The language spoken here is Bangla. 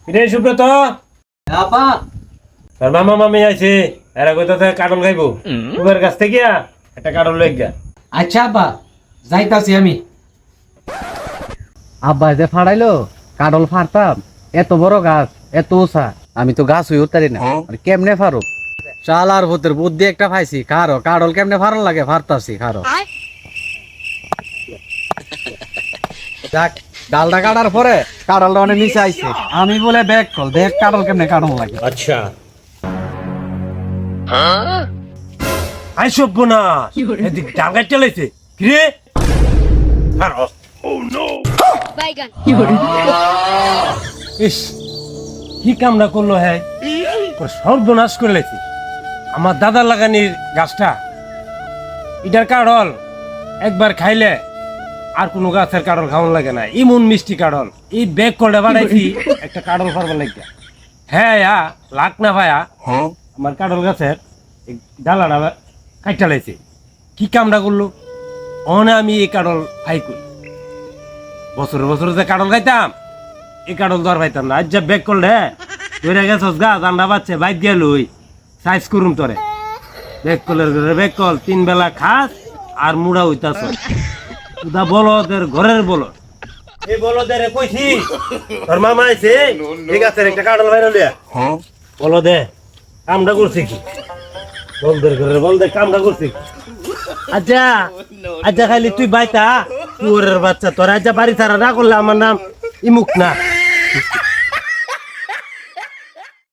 কিরে সুব্রত আপা তোর মামা মামি আছে এরা কোথা কাটল খাইবো তোমার কাছ থেকে একটা কাটল লই গা। আচ্ছা আব্বা যাইতাছি আমি। আব্বা যে ফাড়াইলো কাডল ফাড়তাম, এত বড় গাছ এত উঁচা, আমি তো গাছ হয়ে উঠতারি না, কেমনে ফারো? চাল আর ভূতের বুদ্ধি একটা পাইছি, খারো কাডল কেমনে ফাড়ন লাগে ফাড়তাছি, খারো। যাক, ডালটা কাটার পরে কাডলটা অনেক নিচে আইছে, আমি বলে ব্যাগ কল দেখ কাডল কেমনে কাটন লাগে। আচ্ছা আই সব না এদিক ডাঙ্গাই চালাইছে কিরে আরো বাইগান ইস কি কামনা করলো হ্যাঁ সর্বনাশ করে লাইছে আমার দাদার লাগানির গাছটা। এটার কাড়ল একবার খাইলে আর কোনো গাছের কাড়ল খাওয়ান লাগে না, এমন মিষ্টি কাড়ল। এই ব্যাগ কলটা বানাইছি একটা কাড়ল ফারবার লাগে। হ্যাঁ লাখ না ভাইয়া আমার কাড়ল গাছের ডালাটা কাইটা লাইছে। কি কামটা করলো অনে আমি এই কাড়ল খাই করি। বছরে বছরে যে কাড়ল খাইতাম এই কাড়ল দর পাইতাম না। আজ যা ব্যাগ করলে ধরে গেছস গা জান্ডা বাচ্চা বাইক গেল ওই সাইজ করুম তোরে। ব্যাগ কলের ঘরে ব্যাগ কল 3 বেলা খাস আর মুড়া হইতাছ। উদা বলদের ঘরের বলদ এই বলদের কইছি তোর মামা আইছে ঠিক আছে একটা কাড়ল বাইরে লিয়া বলদে কামটা করছে কি বলদের ঘরের বলদে কামটা করছে কি। আচ্ছা আচ্ছা খালি তুই বাইতা তোর বাচ্চা তোর আচ্ছা বাড়ি ছাড়া না করলে আমার নাম ইমুক না।